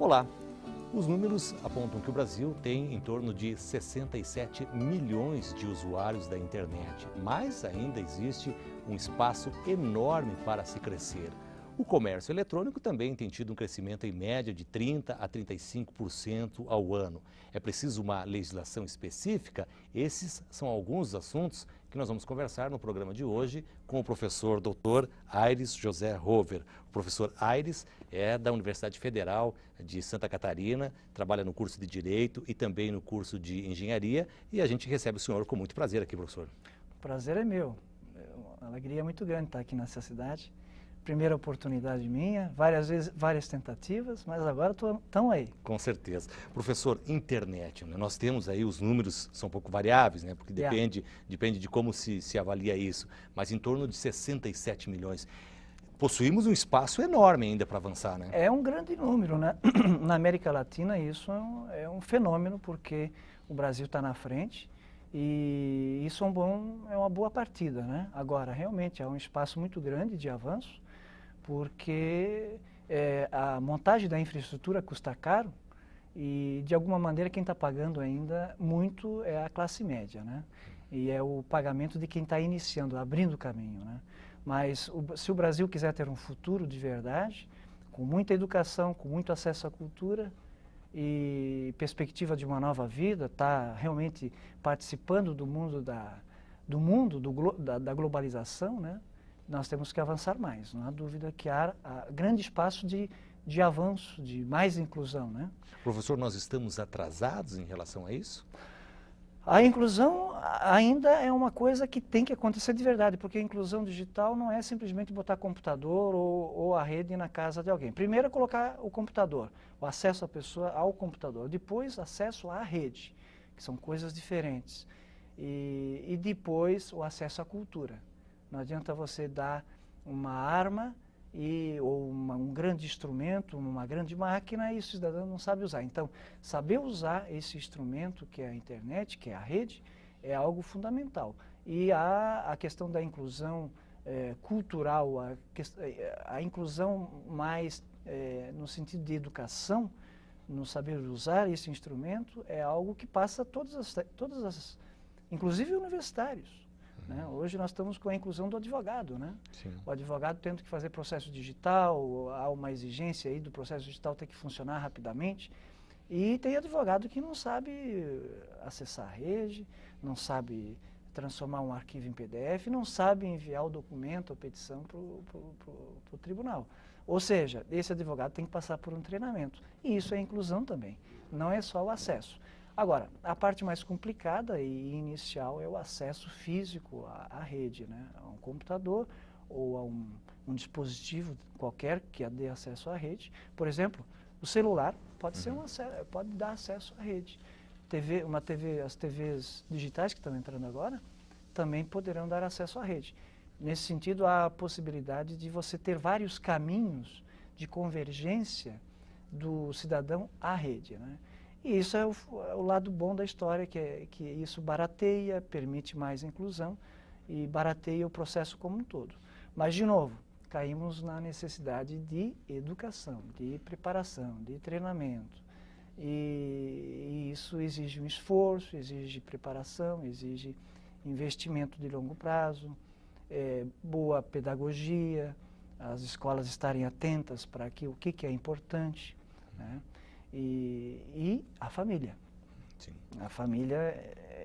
Olá! Os números apontam que o Brasil tem em torno de 67 milhões de usuários da internet, mas ainda existe um espaço enorme para se crescer. O comércio eletrônico também tem tido um crescimento em média de 30% a 35% ao ano. É preciso uma legislação específica? Esses são alguns dos assuntos que nós vamos conversar no programa de hoje com o professor Dr. Aires José Rover. O professor Aires é da Universidade Federal de Santa Catarina, trabalha no curso de Direito e também no curso de Engenharia, e a gente recebe o senhor com muito prazer aqui, professor. O prazer é meu. Uma alegria muito grande estar aqui nessa cidade. Primeira oportunidade minha, várias vezes, várias tentativas, mas agora estão aí. Com certeza. Professor, internet, né? Nós temos aí, os números são um pouco variáveis, né? Porque depende de como se avalia isso, mas em torno de 67 milhões. Possuímos um espaço enorme ainda para avançar, né? É um grande número, né? Na América Latina isso é um fenômeno, porque o Brasil está na frente e isso é uma boa partida, né? Agora, realmente, é um espaço muito grande de avanço, porque a montagem da infraestrutura custa caro e, de alguma maneira, quem está pagando ainda muito é a classe média, né? E é o pagamento de quem está iniciando, abrindo o caminho, né? Mas se o Brasil quiser ter um futuro de verdade, com muita educação, com muito acesso à cultura e perspectiva de uma nova vida, está realmente participando do mundo da globalização, né? Nós temos que avançar mais. Não há dúvida que há grande espaço de avanço, de mais inclusão, né? Professor, nós estamos atrasados em relação a isso? A inclusão ainda é uma coisa que tem que acontecer de verdade, porque a inclusão digital não é simplesmente botar computador ou a rede na casa de alguém. Primeiro é colocar o computador, o acesso à pessoa ao computador, depois acesso à rede, que são coisas diferentes, e depois o acesso à cultura. Não adianta você dar uma arma ou um grande instrumento, uma grande máquina, e o cidadão não sabe usar. Então, saber usar esse instrumento, que é a internet, que é a rede, é algo fundamental. E a questão da inclusão cultural, a inclusão mais no sentido de educação, no saber usar esse instrumento, é algo que passa todas as inclusive universitários. Né? Hoje nós estamos com a inclusão do advogado, né? Sim. O advogado tendo que fazer processo digital, há uma exigência aí do processo digital ter que funcionar rapidamente, e tem advogado que não sabe acessar a rede, não sabe transformar um arquivo em PDF, não sabe enviar o documento ou petição para o tribunal. Ou seja, esse advogado tem que passar por um treinamento, e isso é inclusão também, não é só o acesso. Agora, a parte mais complicada e inicial é o acesso físico à rede, né? A um computador ou a um dispositivo qualquer que dê acesso à rede. Por exemplo, o celular pode pode dar acesso à rede. As TVs digitais que estão entrando agora também poderão dar acesso à rede. Nesse sentido, há a possibilidade de você ter vários caminhos de convergência do cidadão à rede, né? E isso é o lado bom da história, que isso barateia, permite mais inclusão e barateia o processo como um todo. Mas, de novo, caímos na necessidade de educação, de preparação, de treinamento. E isso exige um esforço, exige preparação, exige investimento de longo prazo, boa pedagogia, as escolas estarem atentas para o que é importante, né? E a família. Sim. A família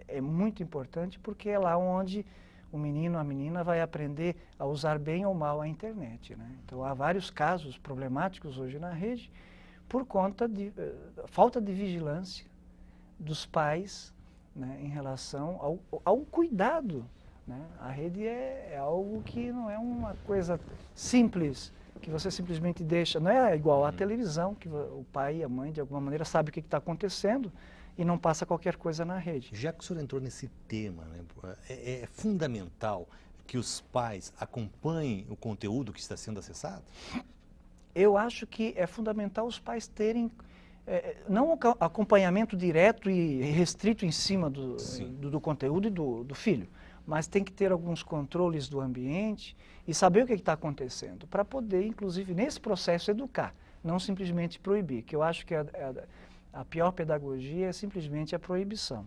é muito importante, porque é lá onde o menino, a menina vai aprender a usar bem ou mal a internet, né? Então há vários casos problemáticos hoje na rede por conta de falta de vigilância dos pais, né, em relação ao cuidado, né? A rede é algo que não é uma coisa simples, que você simplesmente deixa, não é igual à televisão, que o pai e a mãe, de alguma maneira, sabem o que está acontecendo e não passa qualquer coisa na rede. Já que o senhor entrou nesse tema, né, é fundamental que os pais acompanhem o conteúdo que está sendo acessado? Eu acho que é fundamental os pais terem, não acompanhamento direto e restrito em cima do conteúdo e do filho, mas tem que ter alguns controles do ambiente e saber o que está acontecendo, para poder, inclusive, nesse processo, educar. não simplesmente proibir, que eu acho que a pior pedagogia é simplesmente a proibição.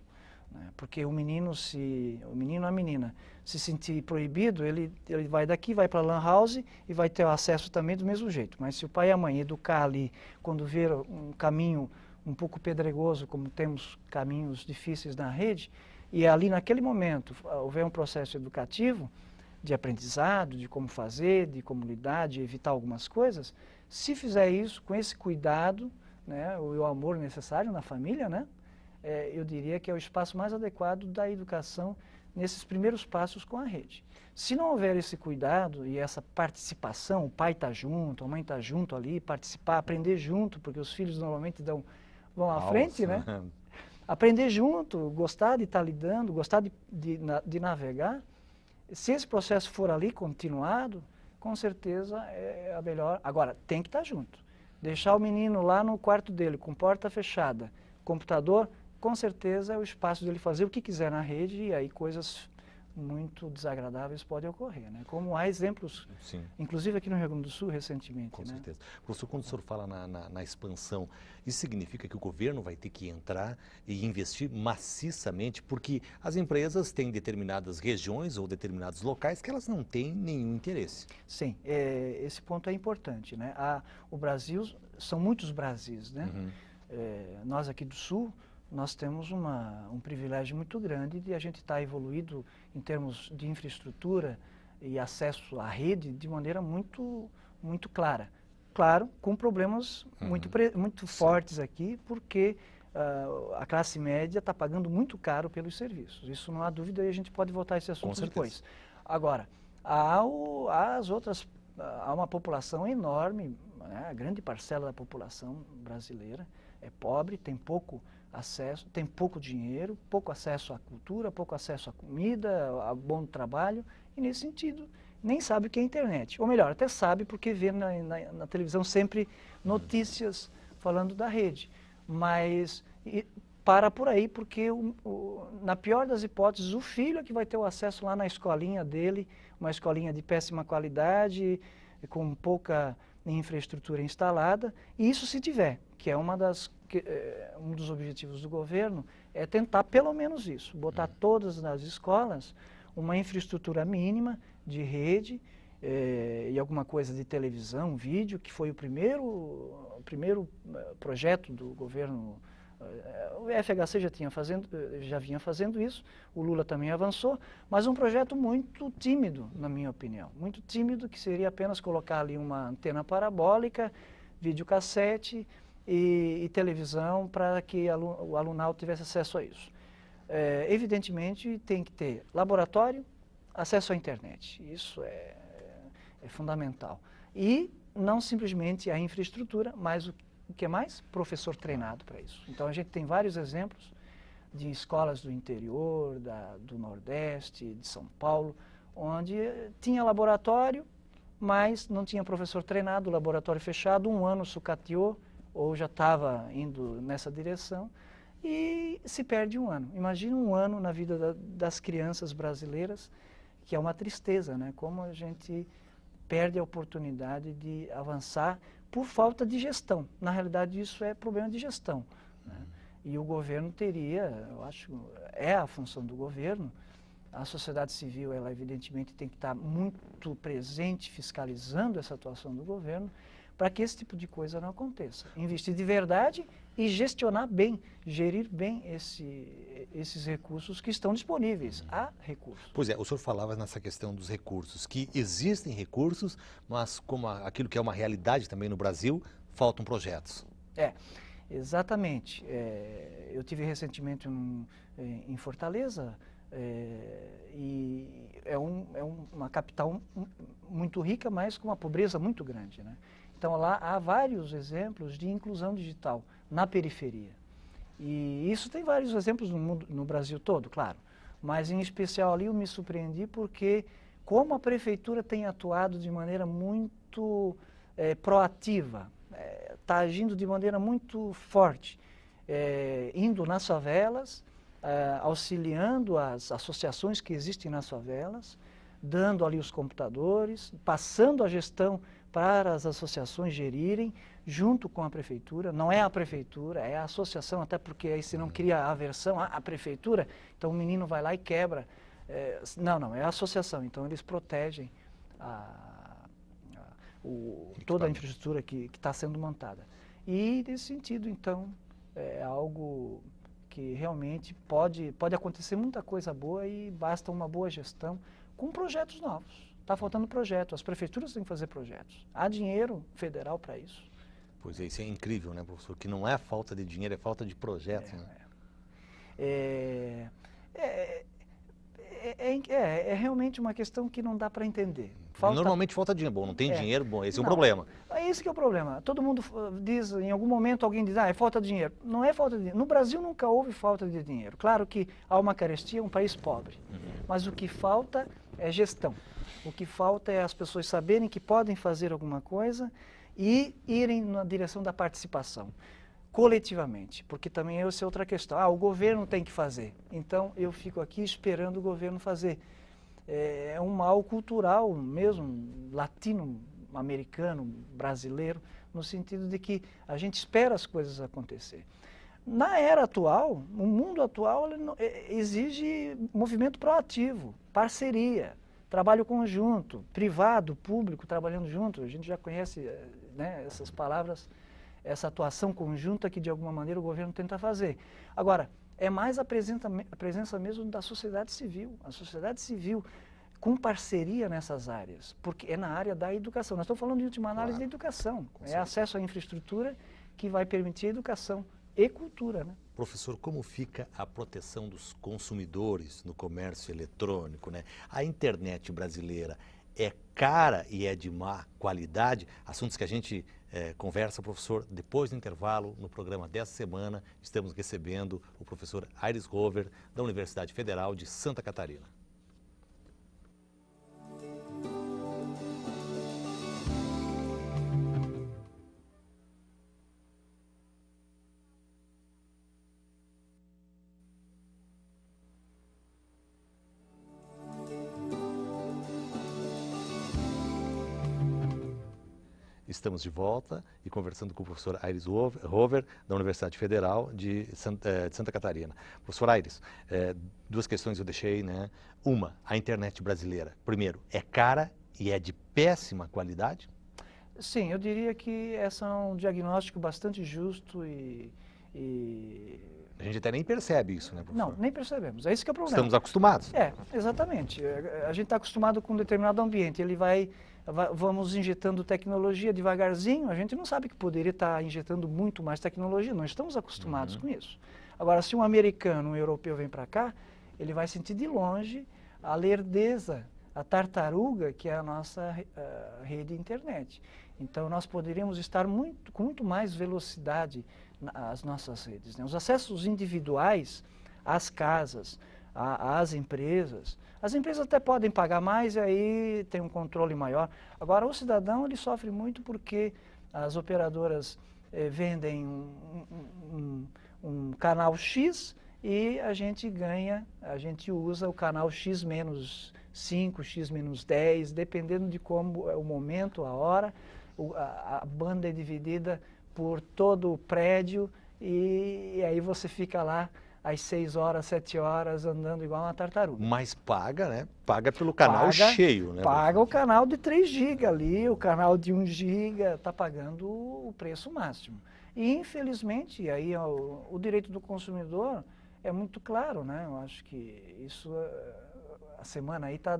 Né? Porque o menino ou a menina, se sentir proibido, ele vai daqui, vai para a lan house e vai ter acesso também do mesmo jeito. Mas se o pai e a mãe educar ali, quando ver um caminho um pouco pedregoso, como temos caminhos difíceis na rede, e ali naquele momento houver um processo educativo, de aprendizado, de como fazer, de como lidar, de evitar algumas coisas, se fizer isso com esse cuidado, né, o amor necessário na família, né, eu diria que é o espaço mais adequado da educação nesses primeiros passos com a rede. Se não houver esse cuidado e essa participação, o pai está junto, a mãe está junto ali, participar, aprender junto, porque os filhos normalmente vão à frente, né? Aprender junto, gostar de estar lidando, gostar de navegar. Se esse processo for ali continuado, com certeza é a melhor. Agora, tem que estar junto. Deixar o menino lá no quarto dele, com porta fechada, computador, com certeza é o espaço dele fazer o que quiser na rede e aí coisas muito desagradáveis podem ocorrer, né? Como há exemplos, sim, inclusive aqui no Rio Grande do Sul recentemente. Com né? certeza. Professor, quando o senhor fala na expansão, isso significa que o governo vai ter que entrar e investir maciçamente, porque as empresas têm determinadas regiões ou determinados locais que elas não têm nenhum interesse. Sim, esse ponto é importante, né? O Brasil, são muitos Brasis, né? Uhum. Nós aqui do Sul, nós temos um privilégio muito grande de a gente estar evoluído em termos de infraestrutura e acesso à rede de maneira muito, muito clara. Claro, com problemas muito fortes aqui, porque a classe média está pagando muito caro pelos serviços. Isso não há dúvida e a gente pode voltar a esse assunto depois. Agora, há uma população enorme, né? A grande parcela da população brasileira é pobre, tem pouco acesso, tem pouco dinheiro, pouco acesso à cultura, pouco acesso à comida, a bom trabalho, e nesse sentido nem sabe o que é internet. Ou melhor, até sabe porque vê na televisão sempre notícias falando da rede. Mas para por aí, porque na pior das hipóteses, o filho é que vai ter o acesso lá na escolinha dele, uma escolinha de péssima qualidade, com pouca infraestrutura instalada, e isso se tiver, que é um dos objetivos do governo, é tentar pelo menos isso, botar todas nas escolas uma infraestrutura mínima de rede e alguma coisa de televisão, vídeo, que foi o primeiro projeto do governo. O FHC já vinha fazendo isso, o Lula também avançou, mas um projeto muito tímido, na minha opinião. Muito tímido, que seria apenas colocar ali uma antena parabólica, videocassete e televisão para que o alunado tivesse acesso a isso. Evidentemente, tem que ter laboratório, acesso à internet. Isso é fundamental. E não simplesmente a infraestrutura, mas o que mais? Professor treinado para isso. Então, a gente tem vários exemplos de escolas do interior, do Nordeste, de São Paulo, onde tinha laboratório, mas não tinha professor treinado, laboratório fechado, um ano sucateou, ou já estava indo nessa direção, e se perde um ano. Imagina um ano na vida das crianças brasileiras, que é uma tristeza, né? Como a gente perde a oportunidade de avançar por falta de gestão. Na realidade, isso é problema de gestão, né? E o governo teria, eu acho, é a função do governo. A sociedade civil, ela evidentemente tem que estar muito presente, fiscalizando essa atuação do governo, para que esse tipo de coisa não aconteça. Investir de verdade e gestionar bem, gerir bem esses recursos que estão disponíveis. Há recursos. Pois é, o senhor falava nessa questão dos recursos, que existem recursos, mas como aquilo que é uma realidade também no Brasil, faltam projetos. Exatamente. Eu tive recentemente em Fortaleza, e é uma capital muito rica, mas com uma pobreza muito grande, né? Então lá há vários exemplos de inclusão digital na periferia. E isso tem vários exemplos no Brasil todo, claro. Mas em especial ali eu me surpreendi porque como a prefeitura tem atuado de maneira muito proativa, está agindo de maneira muito forte, indo nas favelas, auxiliando as associações que existem nas favelas, dando ali os computadores, passando a gestão para as associações gerirem junto com a prefeitura. Não é a prefeitura, é a associação, até porque aí se não cria aversão à prefeitura, então o menino vai lá e quebra. Não, é a associação, então eles protegem toda a infraestrutura que está sendo montada. E nesse sentido, então, é algo que realmente pode acontecer muita coisa boa e basta uma boa gestão com projetos novos. Está faltando projeto, as prefeituras têm que fazer projetos. Há dinheiro federal para isso. Pois é, isso é incrível, né, professor? Que não é falta de dinheiro, é falta de projetos, né? É realmente uma questão que não dá para entender. Normalmente falta dinheiro. Bom, não tem dinheiro, bom, esse é o problema. É esse que é o problema. Todo mundo diz, em algum momento alguém diz, é falta de dinheiro. Não é falta de dinheiro. No Brasil nunca houve falta de dinheiro. Claro que há uma carestia, um país pobre. Mas o que falta é gestão. O que falta é as pessoas saberem que podem fazer alguma coisa e irem na direção da participação, coletivamente, porque também essa é outra questão. O governo tem que fazer, então eu fico aqui esperando o governo fazer. É um mal cultural mesmo, latino-americano, brasileiro, no sentido de que a gente espera as coisas acontecer. Na era atual, o mundo atual exige movimento proativo, parceria, trabalho conjunto, privado, público, trabalhando junto. A gente já conhece, né, essas palavras, essa atuação conjunta que de alguma maneira o governo tenta fazer. Agora, é mais a presença mesmo da sociedade civil, a sociedade civil com parceria nessas áreas, porque é na área da educação. Nós estamos falando de última análise de educação, acesso à infraestrutura que vai permitir educação e cultura, né? Professor, como fica a proteção dos consumidores no comércio eletrônico, né? A internet brasileira é cara e é de má qualidade? Assuntos que a gente conversa, professor, depois do intervalo, no programa dessa semana, estamos recebendo o professor Aires Rover, da Universidade Federal de Santa Catarina. Estamos de volta e conversando com o professor Aires Rover, da Universidade Federal de Santa Catarina. Professor Aires, duas questões eu deixei, né? Uma, a internet brasileira. Primeiro, é cara e é de péssima qualidade? Sim, eu diria que esse é um diagnóstico bastante justo A gente até nem percebe isso, né, professor? Não, nem percebemos. É isso que é o problema. Estamos acostumados. Exatamente. A gente está acostumado com um determinado ambiente. Vamos injetando tecnologia devagarzinho. A gente não sabe que poderia estar injetando muito mais tecnologia. Não estamos acostumados com isso. Agora, se um americano, um europeu vem para cá, ele vai sentir de longe a lerdeza, a tartaruga que é a nossa rede internet. Então, nós poderíamos estar com muito mais velocidade nas nossas redes, né? Os acessos individuais às casas, às empresas. As empresas até podem pagar mais e aí tem um controle maior. Agora, o cidadão ele sofre muito porque as operadoras vendem um canal X e a gente usa o canal X menos 5, X menos 10, dependendo de como é o momento, a hora. A banda é dividida por todo o prédio e aí você fica lá às 6 horas, 7 horas, andando igual uma tartaruga. Mas paga, né? Paga pelo canal cheio, né? Paga o canal de 3 GB ali, o canal de 1 GB, está pagando o preço máximo. E, infelizmente, aí o direito do consumidor é muito claro, né? Eu acho que isso, a semana aí está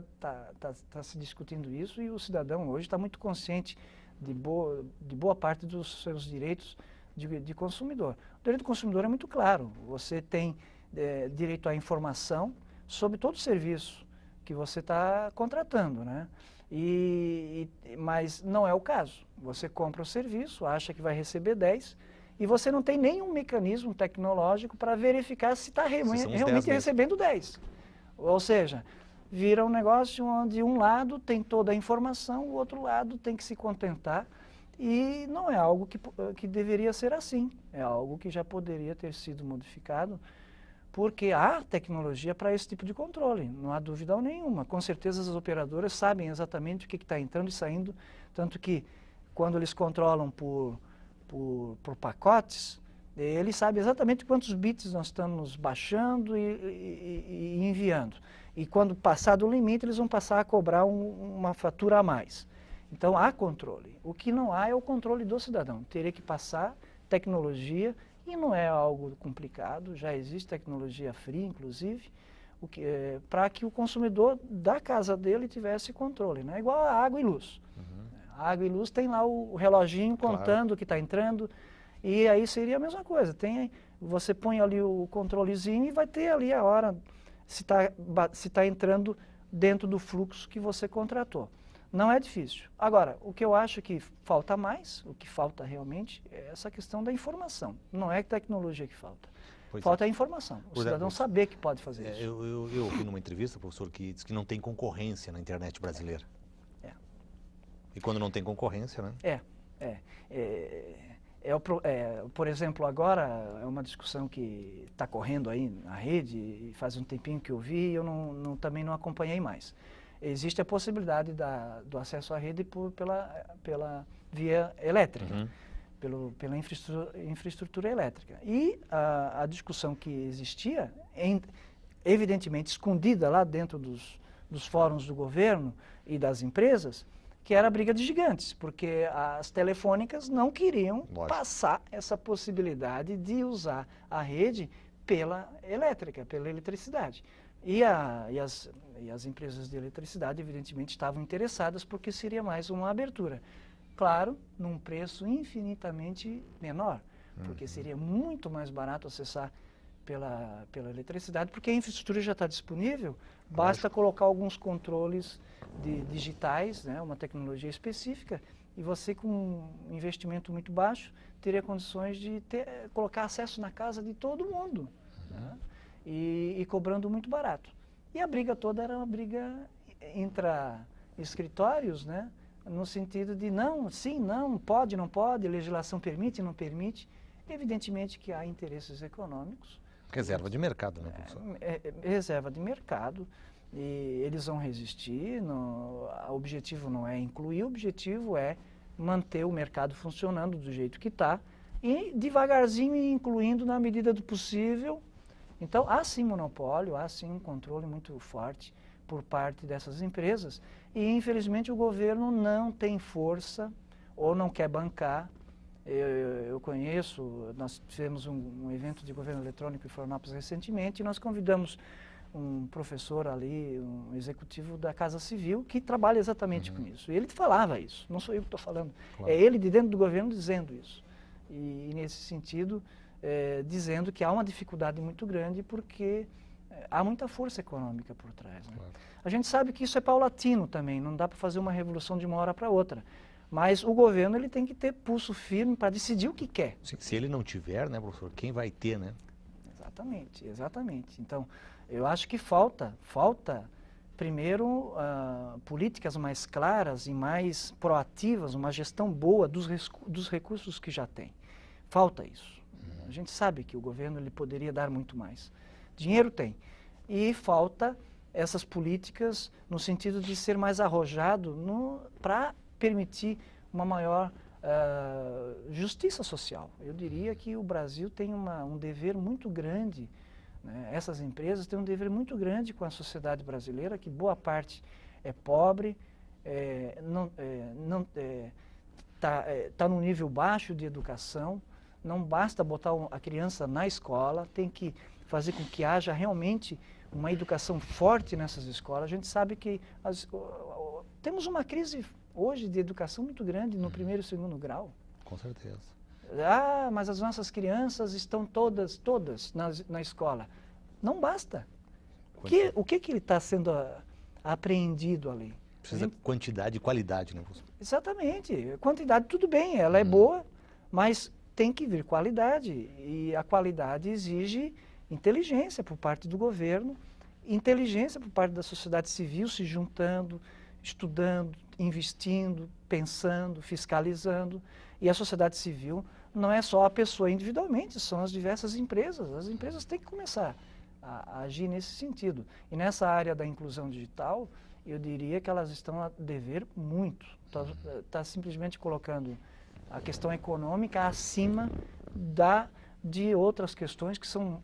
se discutindo isso e o cidadão hoje está muito consciente de boa parte dos seus direitos de consumidor. O direito do consumidor é muito claro. Você tem direito à informação sobre todo o serviço que você está contratando, né? Mas não é o caso. Você compra o serviço, acha que vai receber 10 e você não tem nenhum mecanismo tecnológico para verificar se está realmente recebendo 10. Ou seja, vira um negócio onde um lado tem toda a informação, o outro lado tem que se contentar. E não é algo que deveria ser assim, é algo que já poderia ter sido modificado, porque há tecnologia para esse tipo de controle, não há dúvida nenhuma. Com certeza as operadoras sabem exatamente o que está entrando e saindo, tanto que quando eles controlam por pacotes, ele sabe exatamente quantos bits nós estamos baixando e enviando. E quando passar do limite, eles vão passar a cobrar uma fatura a mais. Então, há controle. O que não há é o controle do cidadão. Teria que passar tecnologia, e não é algo complicado, já existe tecnologia free, inclusive, para que o consumidor da casa dele tivesse controle. Né? Igual a água e luz. A água e luz tem lá o reloginho contando o que está entrando, e aí seria a mesma coisa. Você põe ali o controlezinho e vai ter ali a hora se tá entrando dentro do fluxo que você contratou. Não é difícil. Agora, o que eu acho que falta mais, o que falta realmente, é essa questão da informação. Não é tecnologia que falta. Falta a informação. O cidadão saber que pode fazer isso. Eu ouvi numa entrevista, professor, que diz que não tem concorrência na internet brasileira. E quando não tem concorrência, né? Por exemplo, agora é uma discussão que está correndo aí na rede, e faz um tempinho que eu vi e eu também não acompanhei mais. Existe a possibilidade do acesso à rede pela via elétrica, pela infraestrutura elétrica. E a discussão que existia, evidentemente escondida lá dentro dos fóruns do governo e das empresas, que era a briga de gigantes, porque as telefônicas não queriam passar essa possibilidade de usar a rede pela elétrica, pela eletricidade. E as empresas de eletricidade, evidentemente, estavam interessadas porque seria mais uma abertura. Claro, num preço infinitamente menor, porque seria muito mais barato acessar pela eletricidade, porque a infraestrutura já está disponível, basta colocar alguns controles digitais, né, uma tecnologia específica, e você, com um investimento muito baixo, teria condições de colocar acesso na casa de todo mundo, né, e cobrando muito barato. E a briga toda era uma briga intra-escritórios, né, no sentido de não, sim, não, pode, não pode, legislação permite, não permite. Evidentemente que há interesses econômicos. Reserva de mercado, né, professor? Reserva de mercado, e eles vão resistir. O objetivo não é incluir, o objetivo é manter o mercado funcionando do jeito que está e devagarzinho ir incluindo na medida do possível. Então, há sim monopólio, há sim um controle muito forte por parte dessas empresas e, infelizmente, o governo não tem força ou não quer bancar. Eu conheço, nós tivemos um evento de governo eletrônico em Florianópolis recentemente e nós convidamos um professor ali, um executivo da Casa Civil, que trabalha exatamente com isso. E ele falava isso, não sou eu que estou falando, é ele de dentro do governo dizendo isso. E nesse sentido, dizendo que há uma dificuldade muito grande porque há muita força econômica por trás. Né? A gente sabe que isso é paulatino também, não dá para fazer uma revolução de uma hora para outra. Mas o governo ele tem que ter pulso firme para decidir o que quer. Se ele não tiver, né, professor, quem vai ter, né? Exatamente, exatamente. Então, eu acho que falta primeiro, políticas mais claras e mais proativas, uma gestão boa dos recursos que já tem. Falta isso. A gente sabe que o governo ele poderia dar muito mais. Dinheiro tem. E falta essas políticas no sentido de ser mais arrojado para permitir uma maior justiça social. Eu diria que o Brasil tem um dever muito grande, né? Essas empresas têm um dever muito grande com a sociedade brasileira, que boa parte é pobre, tá num nível baixo de educação, não basta botar a criança na escola, tem que fazer com que haja realmente uma educação forte nessas escolas. A gente sabe que temos uma crise hoje de educação muito grande no primeiro e segundo grau. Com certeza. Mas as nossas crianças estão todas na escola. Não basta. O que ele está sendo apreendido ali? Precisa de quantidade e qualidade, né, professor? Exatamente. Quantidade, tudo bem, ela é boa, mas tem que vir qualidade. E a qualidade exige inteligência por parte do governo, inteligência por parte da sociedade civil se juntando, estudando, investindo, pensando, fiscalizando. E a sociedade civil não é só a pessoa individualmente, são as diversas empresas. As empresas têm que começar a agir nesse sentido. E nessa área da inclusão digital, eu diria que elas estão a dever muito. Está simplesmente colocando a questão econômica acima de outras questões que são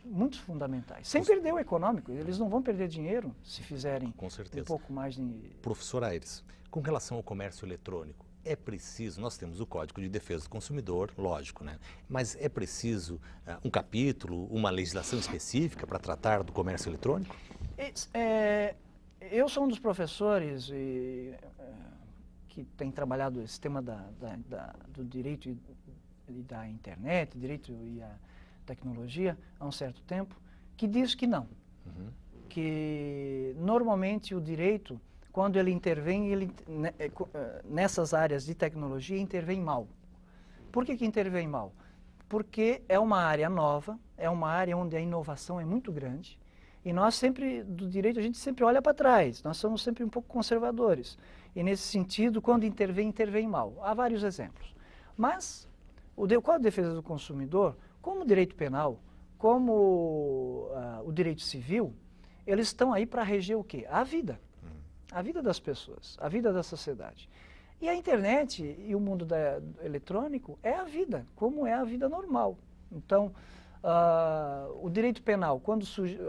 muito fundamentais. Sem perder o econômico. Eles não vão perder dinheiro se fizerem um pouco mais de... Professor Aires, com relação ao comércio eletrônico, é preciso, nós temos o Código de Defesa do Consumidor, lógico, né? Mas é preciso um capítulo, uma legislação específica para tratar do comércio eletrônico? Eu sou um dos professores que tem trabalhado esse tema do direito e da internet, direito e a tecnologia há um certo tempo, que diz que não. Que normalmente o direito, quando ele intervém, nessas áreas de tecnologia, intervém mal. Por que intervém mal? Porque é uma área nova, é uma área onde a inovação é muito grande, e nós sempre, do direito, a gente sempre olha para trás, nós somos sempre um pouco conservadores. E nesse sentido, quando intervém, intervém mal. Há vários exemplos. Mas o Código de Defesa do Consumidor, como o direito penal, como o direito civil, eles estão aí para reger o quê? A vida. A vida das pessoas, a vida da sociedade. E a internet e o mundo eletrônico é a vida, como é a vida normal. Então, o direito penal, quando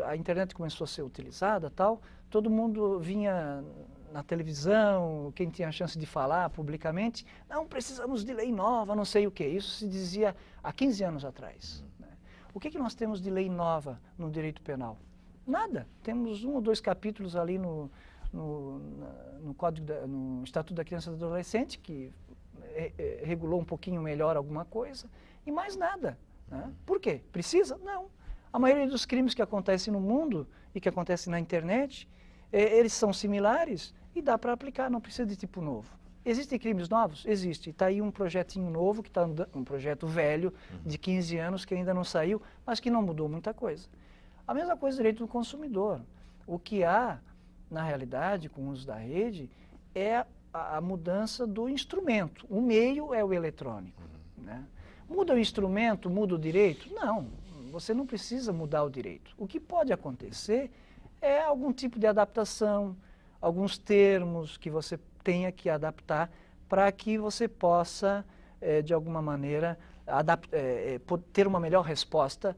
a internet começou a ser utilizada, todo mundo vinha na televisão, quem tinha a chance de falar publicamente, não, precisamos de lei nova, não sei o quê. Isso se dizia há 15 anos atrás. Né? O que nós temos de lei nova no direito penal? Nada. Temos 1 ou 2 capítulos ali no Estatuto da Criança e do Adolescente, que regulou um pouquinho melhor alguma coisa, e mais nada. Né? Por quê? Precisa? Não. A maioria dos crimes que acontecem no mundo e que acontecem na internet, eles são similares e dá para aplicar, não precisa de tipo novo. Existem crimes novos? Existe. Está aí um projetinho novo, que está um projeto velho, de 15 anos, que ainda não saiu, mas que não mudou muita coisa. A mesma coisa do direito do consumidor. O que há, na realidade, com o uso da rede, é a mudança do instrumento. O meio é o eletrônico. Né? Muda o instrumento, muda o direito? Não, você não precisa mudar o direito. O que pode acontecer é algum tipo de adaptação, alguns termos que você tenha que adaptar para que você possa, de alguma maneira, ter uma melhor resposta,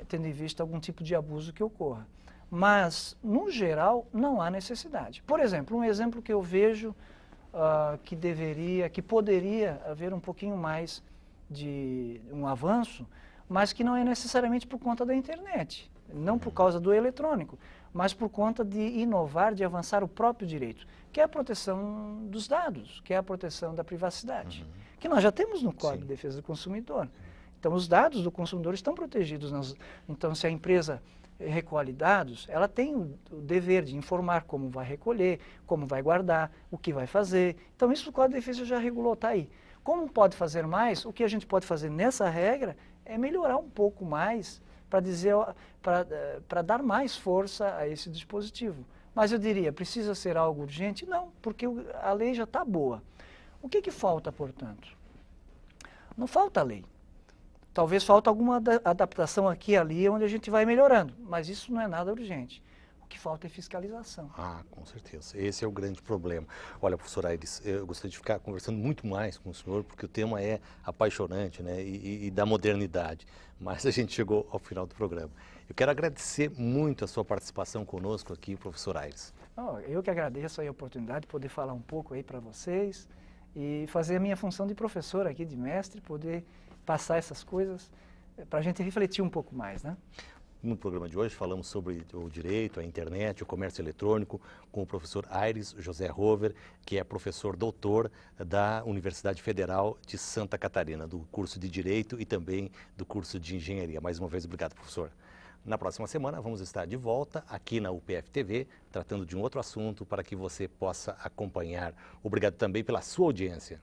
tendo em vista algum tipo de abuso que ocorra. Mas, no geral, não há necessidade. Por exemplo, um exemplo que eu vejo que poderia haver um pouquinho mais de um avanço, mas que não é necessariamente por conta da internet, não por causa do eletrônico, mas por conta de inovar, de avançar o próprio direito, que é a proteção dos dados, que é a proteção da privacidade, que nós já temos no Código de Defesa do Consumidor. Então, os dados do consumidor estão protegidos. Então, se a empresa recolhe dados, ela tem o dever de informar como vai recolher, como vai guardar, o que vai fazer. Então, isso o Código de Defesa já regulou, está aí. Como pode fazer mais? O que a gente pode fazer nessa regra é melhorar um pouco mais para dar mais força a esse dispositivo. Mas eu diria, precisa ser algo urgente? Não, porque a lei já está boa. O que falta, portanto? Não falta lei. Talvez falta alguma adaptação aqui e ali, onde a gente vai melhorando, mas isso não é nada urgente. O que falta é fiscalização. Ah, com certeza. Esse é o grande problema. Olha, professor Aires, eu gostaria de ficar conversando muito mais com o senhor, porque o tema é apaixonante, né, e da modernidade. Mas a gente chegou ao final do programa. Eu quero agradecer muito a sua participação conosco aqui, professor Aires. Eu que agradeço a oportunidade de poder falar um pouco aí para vocês e fazer a minha função de professor aqui, de mestre, poder passar essas coisas para a gente refletir um pouco mais, né? No programa de hoje falamos sobre o direito, a internet, o comércio eletrônico com o professor Aires José Rover, que é professor doutor da Universidade Federal de Santa Catarina, do curso de Direito e também do curso de Engenharia. Mais uma vez, obrigado, professor. Na próxima semana vamos estar de volta aqui na UPF TV, tratando de um outro assunto para que você possa acompanhar. Obrigado também pela sua audiência.